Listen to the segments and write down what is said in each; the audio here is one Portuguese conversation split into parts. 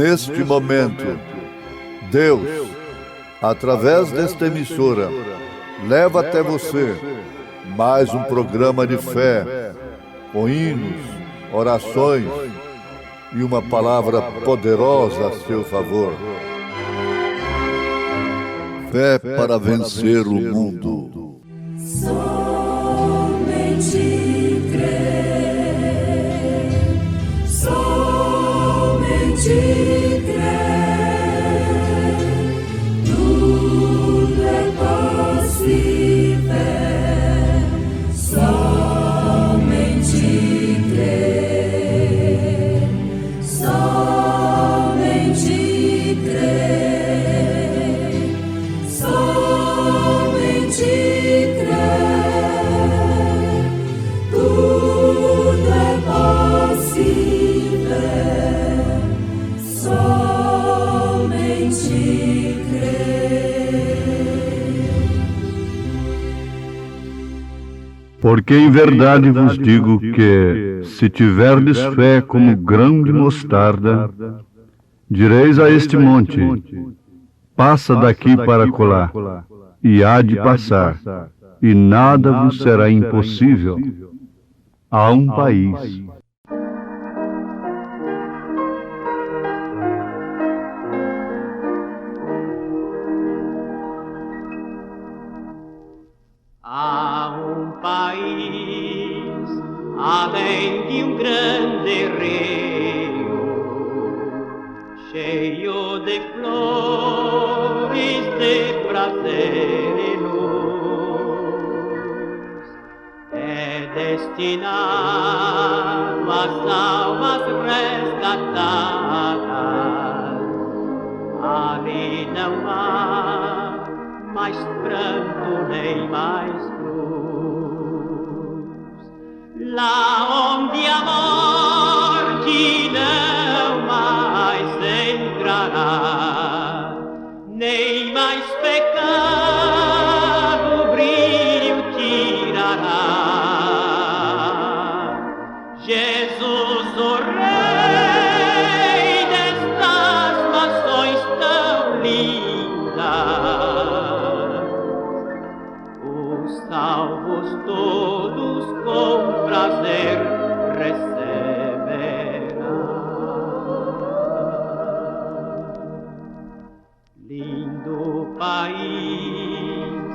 neste momento, Deus, através desta emissora, leva até você mais um programa de fé, com hinos, orações e uma palavra poderosa a seu favor. Fé para vencer o mundo. Somente crer, somente crer, tudo é possível, somente crer, somente crer, somente crer, tudo é possível, somente crer. Porque em verdade vos digo que, se tiverdes fé como grão de mostarda, direis a este monte, passa daqui para acolá, e há de passar, e nada vos será impossível. Há um país. Há um país além de um grande rio, cheio de flores, de prazer e luz. É destinado às almas resgatadas. Ali não há mais pranto nem mais cruz. Lá onde a morte não mais entrará, nem mais pecado brilho tirará. Jesus, o Rei destas nações tão lindas, os salvos todos com prazer receberá. Lindo país,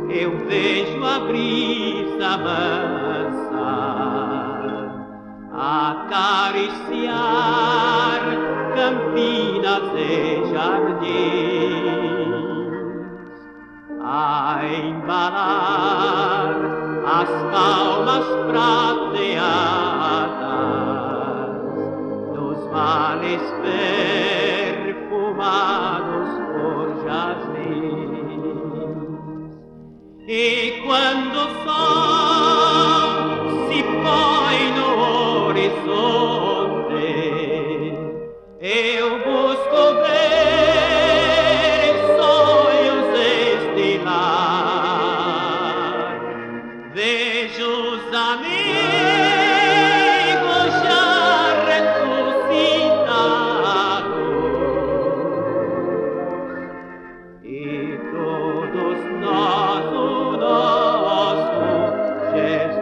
eu vejo a brisa mansa acariciar campinas e jardins, a embalar as palmas prateadas dos vales perfumados por jasmins. E quando o sol se põe no horizonte, eu busco ver em sonhos este lar. Vejo os amigos já ressuscitados, e todos nós o nosso Jesus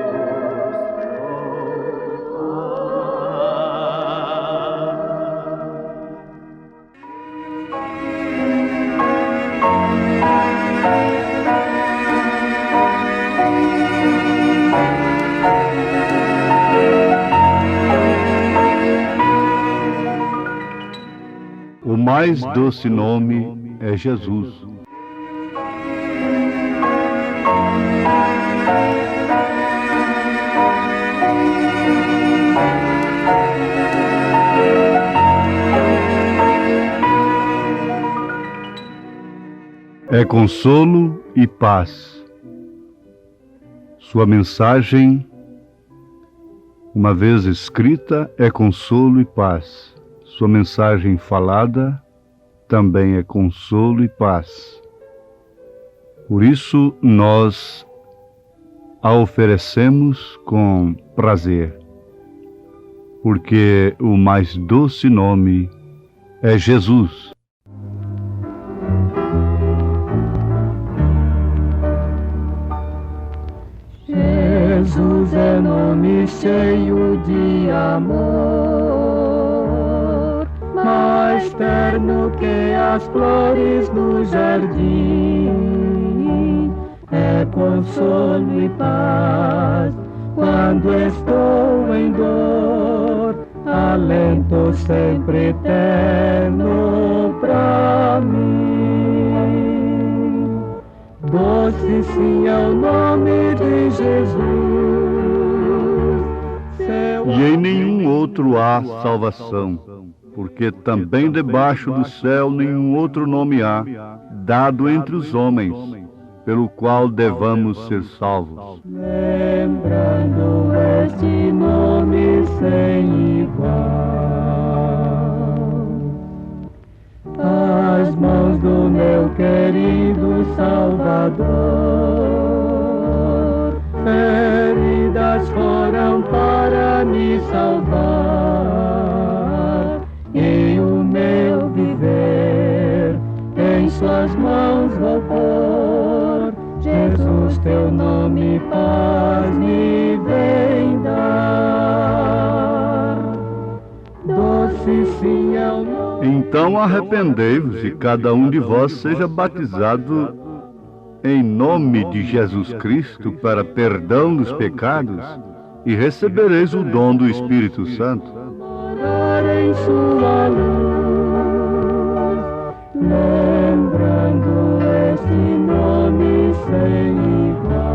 O mais doce nome é Jesus. É consolo e paz. Sua mensagem, uma vez escrita, é consolo e paz. Sua mensagem falada também é consolo e paz. Por isso, nós a oferecemos com prazer, porque o mais doce nome é Jesus. Jesus é nome cheio de amor, mais terno que as flores do jardim. É consolo e paz quando estou em dor, alento sempre eterno pra mim. Doce sim é o nome de Jesus. E em nenhum outro há salvação, porque também debaixo do céu nenhum outro nome há, dado entre os homens, pelo qual devamos ser salvos. Lembrando este nome sem igual, as mãos do meu querido Salvador, feridas foram para me salvar, e o meu viver em suas mãos vou pôr. Jesus, teu nome paz me vem dar. Doce sim é o nome. Então arrependei-vos e cada um de vós seja batizado em nome de Jesus Cristo para perdão dos pecados e recebereis o dom do Espírito Santo. Morar em sua luz, lembrando este nome sem igual.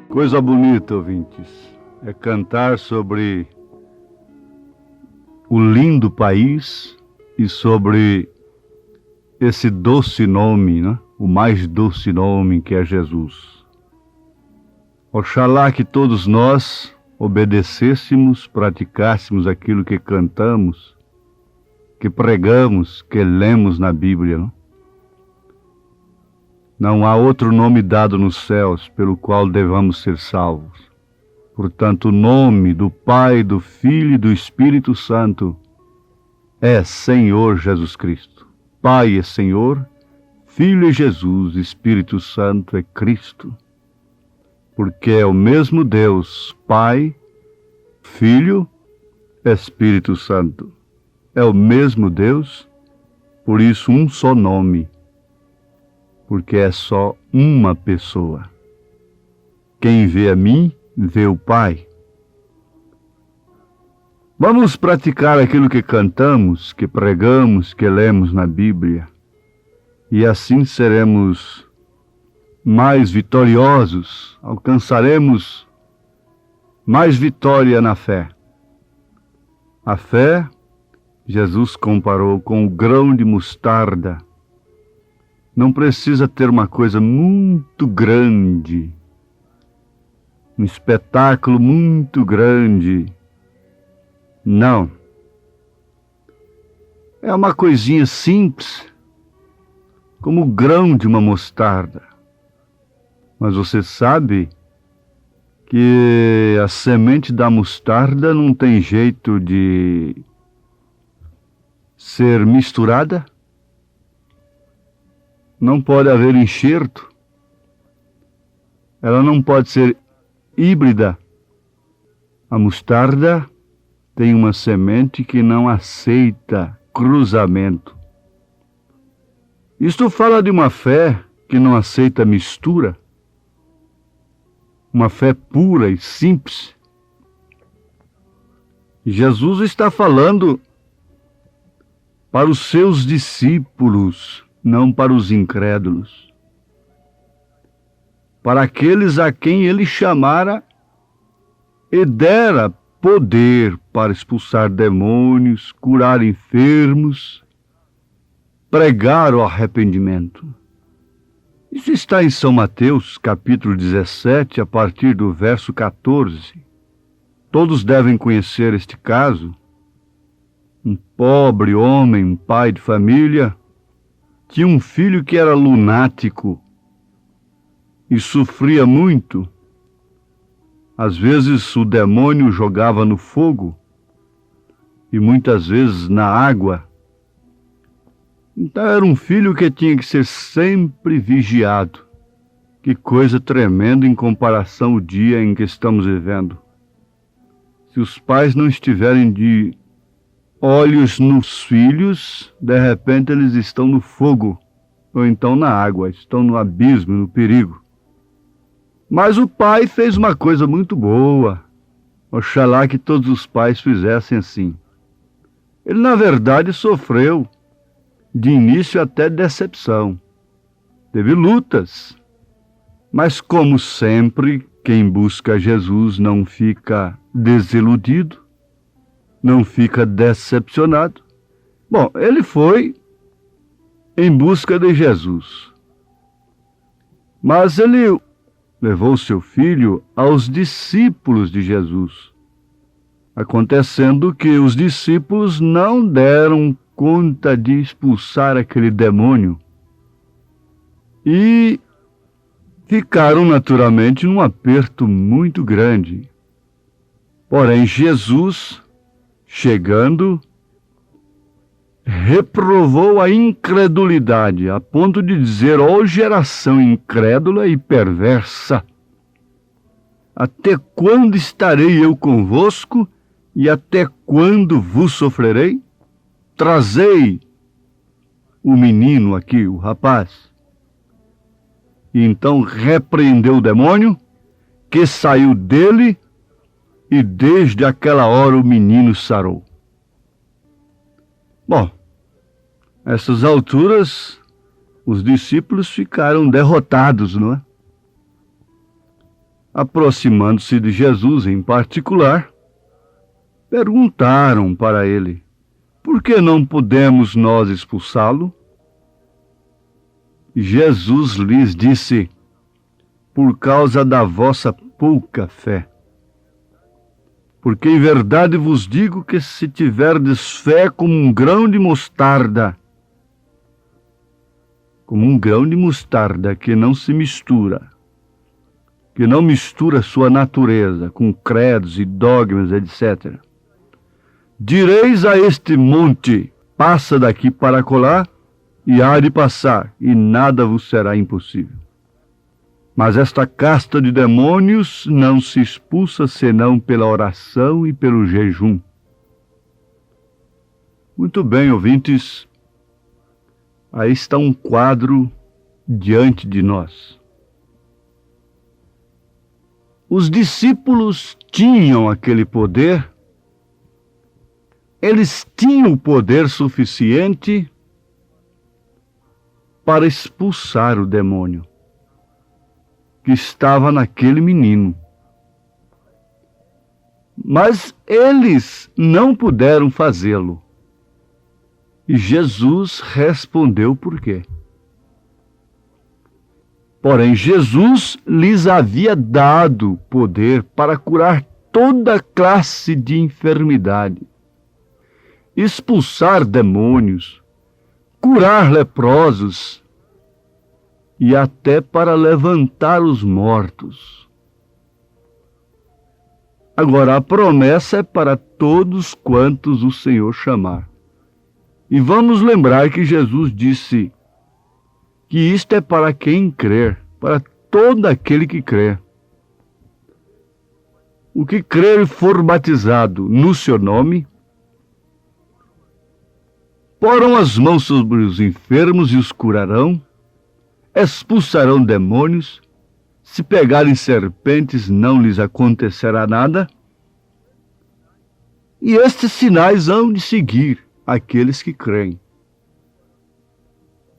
Coisa bonita, ouvintes, é cantar sobre o lindo país e sobre esse doce nome, né? O mais doce nome que é Jesus. Oxalá que todos nós obedecêssemos, praticássemos aquilo que cantamos, que pregamos, que lemos na Bíblia, não? Não há outro nome dado nos céus pelo qual devamos ser salvos. Portanto, o nome do Pai, do Filho e do Espírito Santo é Senhor Jesus Cristo. Pai é Senhor, Filho é Jesus, Espírito Santo é Cristo. Porque é o mesmo Deus, Pai, Filho, Espírito Santo. É o mesmo Deus, por isso um só nome. Porque é só uma pessoa. Quem vê a mim, vê o Pai. Vamos praticar aquilo que cantamos, que pregamos, que lemos na Bíblia. E assim seremos mais vitoriosos, alcançaremos mais vitória na fé. A fé, Jesus comparou com o grão de mostarda. Não precisa ter uma coisa muito grande, um espetáculo muito grande. Não. É uma coisinha simples, como o grão de uma mostarda. Mas você sabe que a semente da mostarda não tem jeito de ser misturada? Não pode haver enxerto. Ela não pode ser híbrida. A mostarda tem uma semente que não aceita cruzamento. Isto fala de uma fé que não aceita mistura. Uma fé pura e simples. Jesus está falando para os seus discípulos, não para os incrédulos. Para aqueles a quem ele chamara e dera poder para expulsar demônios, curar enfermos, pregar o arrependimento. Isso está em São Mateus, capítulo 17, a partir do verso 14. Todos devem conhecer este caso. um pobre homem, um pai de família, tinha um filho que era lunático e sofria muito. Às vezes o demônio o jogava no fogo e muitas vezes na água. Então era um filho que tinha que ser sempre vigiado. Que coisa tremenda em comparação ao dia em que estamos vivendo. Se os pais não estiverem de olhos nos filhos, de repente eles estão no fogo, ou então na água, estão no abismo, no perigo. Mas o pai fez uma coisa muito boa. Oxalá que todos os pais fizessem assim. Ele, na verdade, sofreu, de início até decepção. Teve lutas. Mas, como sempre, quem busca Jesus não fica desiludido, não fica decepcionado. Bom, ele foi em busca de Jesus. Mas ele levou seu filho aos discípulos de Jesus, acontecendo que os discípulos não deram conta de expulsar aquele demônio e ficaram naturalmente num aperto muito grande. Porém, Jesus, chegando, reprovou a incredulidade, a ponto de dizer: ó geração incrédula e perversa, até quando estarei eu convosco e até quando vos sofrerei? Trazei o menino aqui, o rapaz. E então repreendeu o demônio, que saiu dele, e desde aquela hora o menino sarou. Bom, nessas alturas, os discípulos ficaram derrotados, não é? Aproximando-se de Jesus em particular, perguntaram para ele: por que não podemos nós expulsá-lo? Jesus lhes disse: por causa da vossa pouca fé. Porque em verdade vos digo que se tiverdes fé como um grão de mostarda, que não se mistura, que não mistura sua natureza com credos e dogmas, etc. Direis a este monte: passa daqui para acolá, e há de passar, e nada vos será impossível. Mas esta casta de demônios não se expulsa senão pela oração e pelo jejum. Muito bem, ouvintes, aí está um quadro diante de nós. Os discípulos tinham aquele poder, eles tinham o poder suficiente para expulsar o demônio que estava naquele menino. Mas eles não puderam fazê-lo. E Jesus respondeu por quê. Porém, Jesus lhes havia dado poder para curar toda classe de enfermidade, expulsar demônios, curar leprosos e até para levantar os mortos. Agora, a promessa é para todos quantos o Senhor chamar. E vamos lembrar que Jesus disse que isto é para quem crer, para todo aquele que crer. O que crer e for batizado no seu nome, porão as mãos sobre os enfermos e os curarão, expulsarão demônios, se pegarem serpentes não lhes acontecerá nada, e estes sinais hão de seguir aqueles que creem.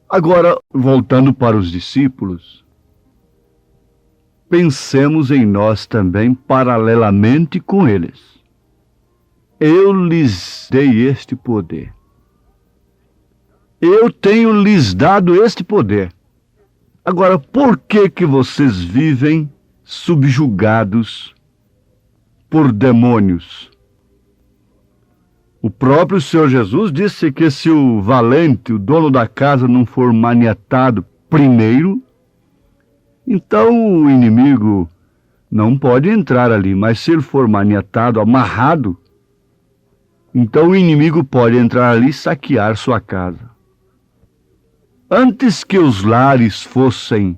Agora, voltando para os discípulos, pensemos em nós também paralelamente com eles. Eu lhes dei este poder. Eu tenho lhes dado este poder. Agora, por que vocês vivem subjugados por demônios? O próprio Senhor Jesus disse que se o valente, o dono da casa, não for maniatado primeiro, então o inimigo não pode entrar ali. Mas se ele for maniatado, amarrado, então o inimigo pode entrar ali e saquear sua casa. Antes que os lares fossem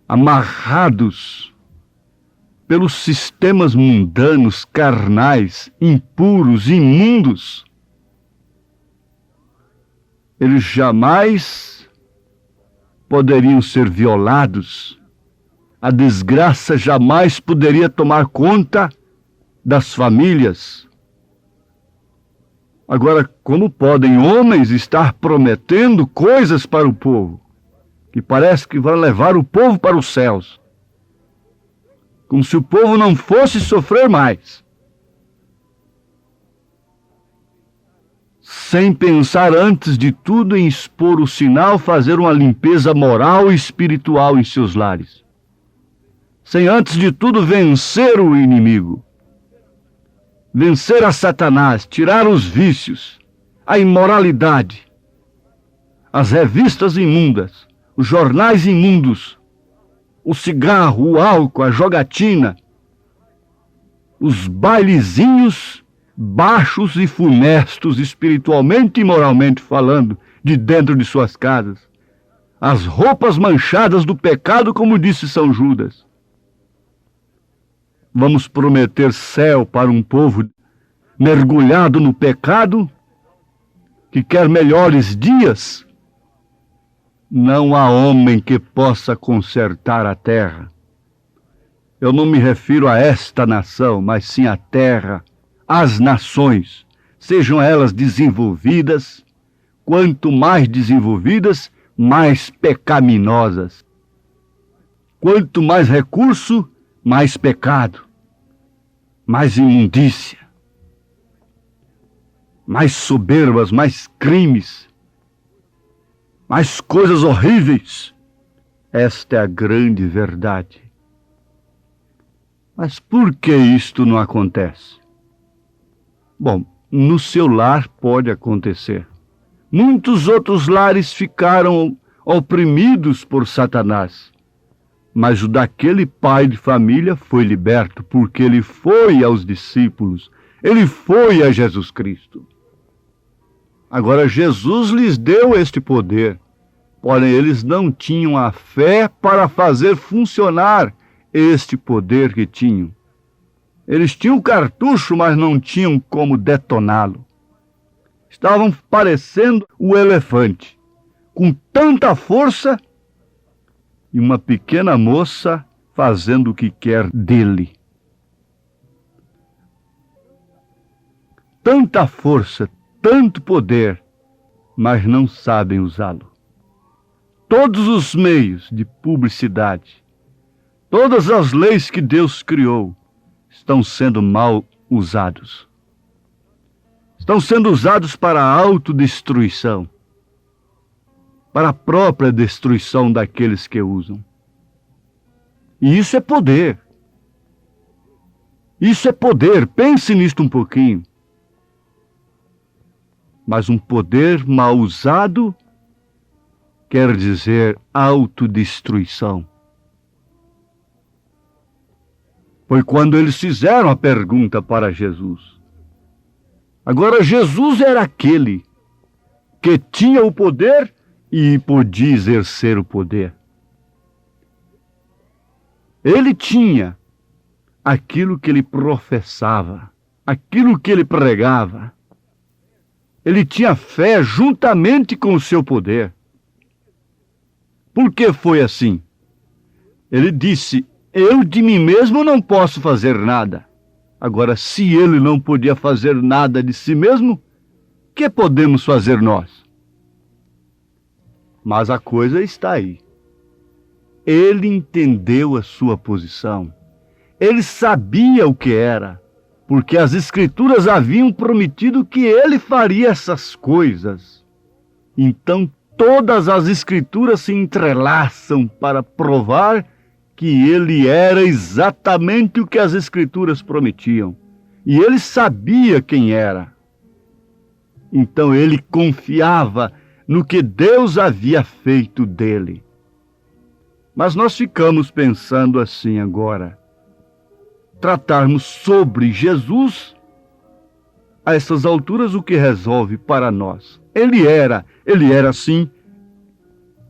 amarrados pelos sistemas mundanos, carnais, impuros, imundos, eles jamais poderiam ser violados. A desgraça jamais poderia tomar conta das famílias. Agora, como podem homens estar prometendo coisas para o povo, que parece que vão levar o povo para os céus, como se o povo não fosse sofrer mais, sem pensar antes de tudo em expor o sinal, fazer uma limpeza moral e espiritual em seus lares, sem antes de tudo vencer o inimigo, vencer a Satanás, tirar os vícios, a imoralidade, as revistas imundas, os jornais imundos, o cigarro, o álcool, a jogatina, os bailezinhos baixos e funestos, espiritualmente e moralmente falando, de dentro de suas casas, as roupas manchadas do pecado, como disse São Judas. Vamos prometer céu para um povo mergulhado no pecado, que quer melhores dias? Não há homem que possa consertar a terra. Eu não me refiro a esta nação, mas sim à terra, às nações, sejam elas desenvolvidas. Quanto mais desenvolvidas, mais pecaminosas. Quanto mais recurso, mais pecado, mais imundícia, mais soberbas, mais crimes, mais coisas horríveis. Esta é a grande verdade. Mas por que isto não acontece? Bom, no seu lar pode acontecer. Muitos outros lares ficaram oprimidos por Satanás. Mas o daquele pai de família foi liberto, porque ele foi aos discípulos, ele foi a Jesus Cristo. Agora, Jesus lhes deu este poder, porém eles não tinham a fé para fazer funcionar este poder que tinham. Eles tinham cartucho, mas não tinham como detoná-lo. Estavam parecendo o elefante, com tanta força, e uma pequena moça fazendo o que quer dele. Tanta força, tanto poder, mas não sabem usá-lo. Todos os meios de publicidade, todas as leis que Deus criou, estão sendo mal usados. Estão sendo usados para a autodestruição, para a própria destruição daqueles que usam. E isso é poder. Isso é poder. Pense nisto um pouquinho. Mas um poder mal usado quer dizer autodestruição. Foi quando eles fizeram a pergunta para Jesus. Agora, Jesus era aquele que tinha o poder e podia exercer o poder. Ele tinha aquilo que ele professava, aquilo que ele pregava. Ele tinha fé juntamente com o seu poder. Por que foi assim? Ele disse: eu de mim mesmo não posso fazer nada. Agora, se ele não podia fazer nada de si mesmo, que podemos fazer nós? Mas a coisa está aí. Ele entendeu a sua posição. Ele sabia o que era, porque as Escrituras haviam prometido que ele faria essas coisas. Então, todas as Escrituras se entrelaçam para provar que ele era exatamente o que as Escrituras prometiam. E ele sabia quem era. Então ele confiava no que Deus havia feito dele. Mas nós ficamos pensando assim agora. Tratarmos sobre Jesus, a essas alturas, o que resolve para nós? Ele era assim,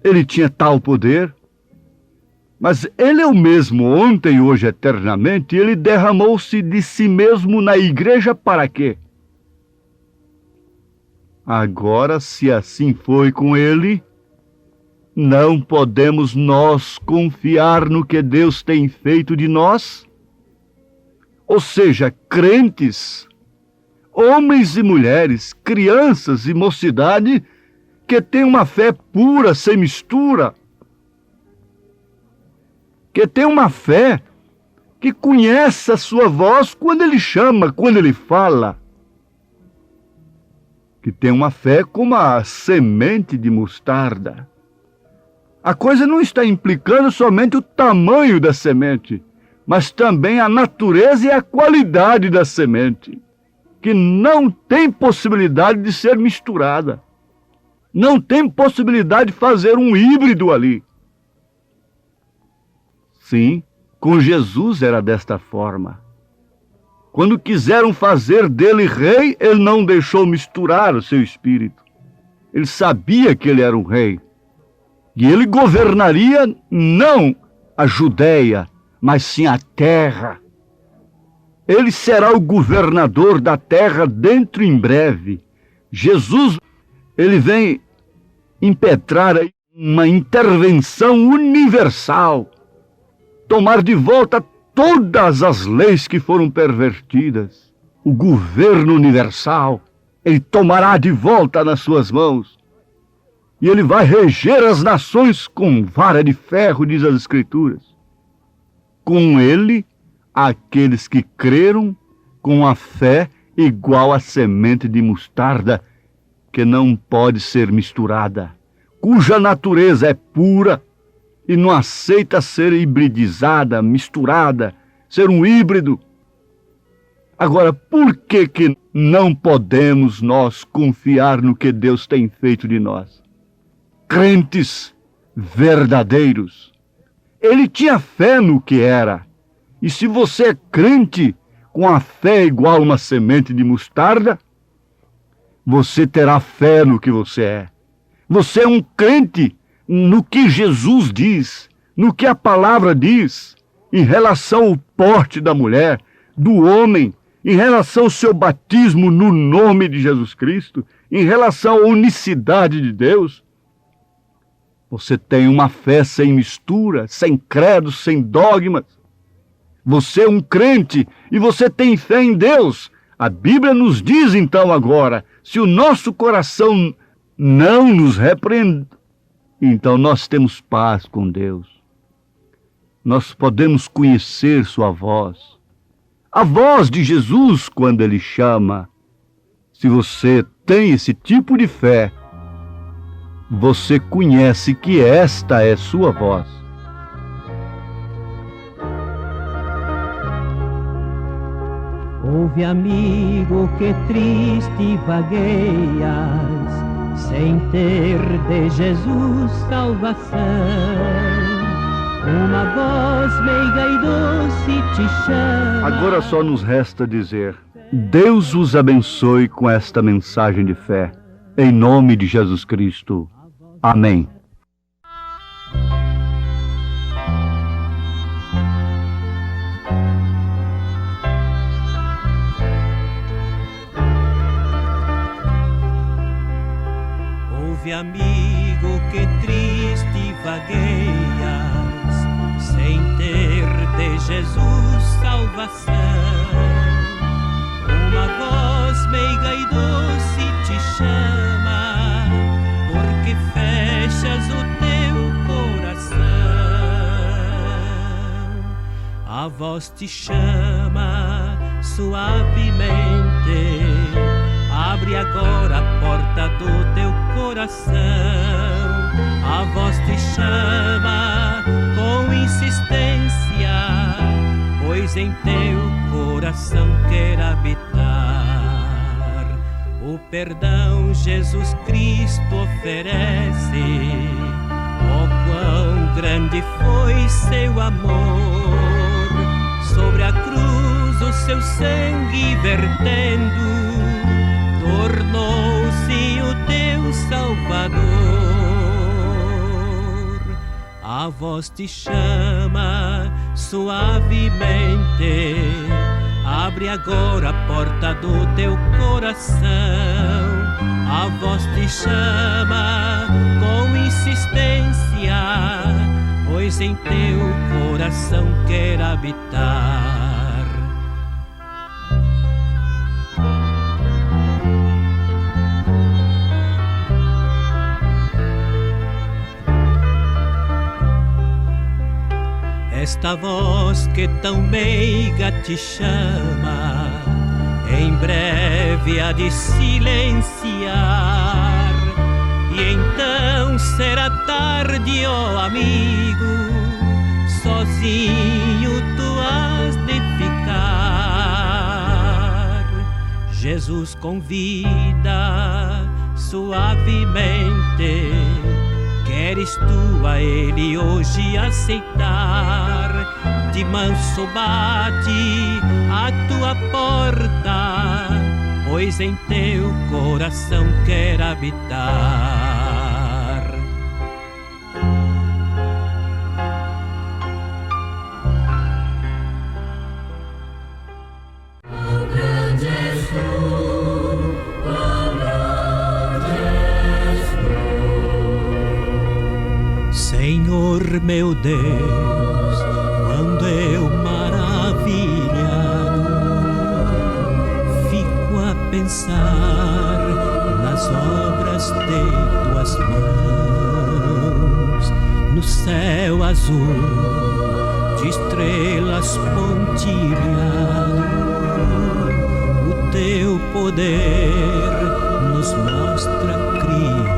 ele tinha tal poder, mas ele é o mesmo ontem, hoje, eternamente, e ele derramou-se de si mesmo na igreja para quê? Agora, se assim foi com ele, não podemos nós confiar no que Deus tem feito de nós? Ou seja, crentes, homens e mulheres, crianças e mocidade, que têm uma fé pura, sem mistura, que tem uma fé que conhece a sua voz quando ele chama, quando ele fala, que tem uma fé como a semente de mostarda. A coisa não está implicando somente o tamanho da semente, mas também a natureza e a qualidade da semente, que não tem possibilidade de ser misturada. Não tem possibilidade de fazer um híbrido ali. Sim, com Jesus era desta forma. Quando quiseram fazer dele rei, ele não deixou misturar o seu espírito. Ele sabia que ele era um rei. E ele governaria não a Judéia, mas sim a terra. Ele será o governador da terra dentro em breve. Jesus, ele vem impetrar uma intervenção universal, tomar de volta todas as leis que foram pervertidas. O governo universal, ele tomará de volta nas suas mãos. E ele vai reger as nações com vara de ferro, diz as Escrituras. Com ele, aqueles que creram com a fé igual à semente de mostarda, que não pode ser misturada, cuja natureza é pura e não aceita ser hibridizada, misturada, ser um híbrido. Agora, por que não podemos nós confiar no que Deus tem feito de nós? Crentes verdadeiros. Ele tinha fé no que era. E se você é crente com a fé igual a uma semente de mostarda, você terá fé no que você é. Você é um crente no que Jesus diz, no que a palavra diz, em relação ao porte da mulher, do homem, em relação ao seu batismo no nome de Jesus Cristo, em relação à unicidade de Deus. Você tem uma fé sem mistura, sem credo, sem dogmas. Você é um crente e você tem fé em Deus. A Bíblia nos diz então agora, se o nosso coração não nos repreende, então nós temos paz com Deus. Nós podemos conhecer sua voz. A voz de Jesus quando ele chama. Se você tem esse tipo de fé, você conhece que esta é sua voz. Ouve, amigo, que triste vagueias, sem ter de Jesus salvação. Uma voz meiga e doce te chama. Agora só nos resta dizer: Deus os abençoe com esta mensagem de fé. Em nome de Jesus Cristo. Amém. Ouve, amigo, que triste vagueias, sem ter de Jesus salvação. Uma voz meiga e doce te chama, porque fechas o teu coração. A voz te chama suavemente. Abre agora a porta do teu coração. A voz te chama com insistência, pois em teu coração quer habitar o perdão Jesus Cristo oferece. Oh, quão grande foi seu amor, sobre a cruz o seu sangue vertendo, tornou-se o teu Salvador. A voz te chama suavemente, abre agora a porta do teu coração. A voz te chama com insistência, pois em teu coração quer habitar. Esta voz que tão meiga te chama, em breve há de silenciar, e então será tarde, ó amigo, sozinho tu has de ficar. Jesus convida suavemente, queres tu a Ele hoje aceitar? De manso bate a tua porta, pois em teu coração quer habitar. Quão grande és tu, quão grande és tu, Senhor meu Deus, quando eu maravilhado fico a pensar nas obras de tuas mãos, no céu azul de estrelas pontilhado, o teu poder nos mostra a criação.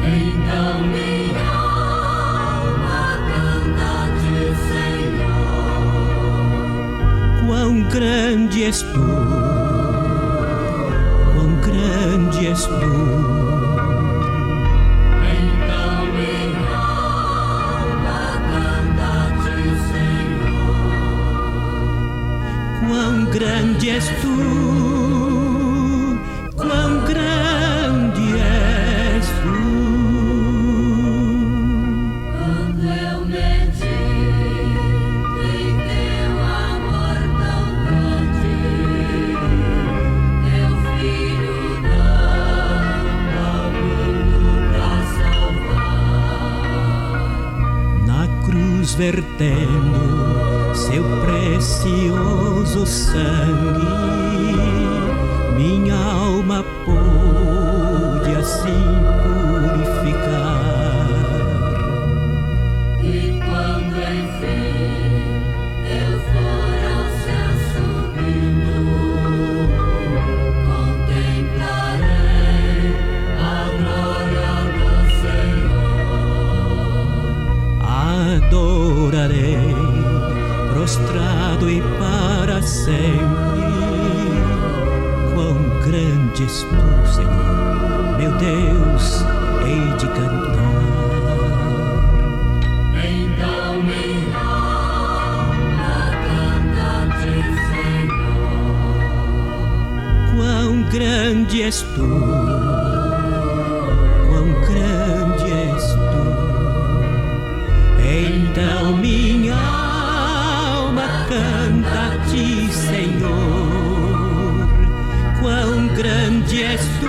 então minha alma canta-te, Senhor. Quão grande és tu, quão grande és tu. Então minha alma canta-te, Senhor. Quão grande és tu, quão grande és tu. Quando eu medito em teu amor tão grande, teu Filho dando ao mundo pra salvar. Na cruz vertendo seu precioso sangue, minha alma pôde assim purificar. E quando enfim eu for ao céu subindo, contemplarei a glória do Senhor. Adorarei prostrado e para sempre. Quão grande és tu, Senhor, meu Deus, hei de cantar. Então minha alma canta-te, Senhor. Quão grande és tu, quão grande és tu. Então minha alma canta-te, Senhor. Quão grande és tu,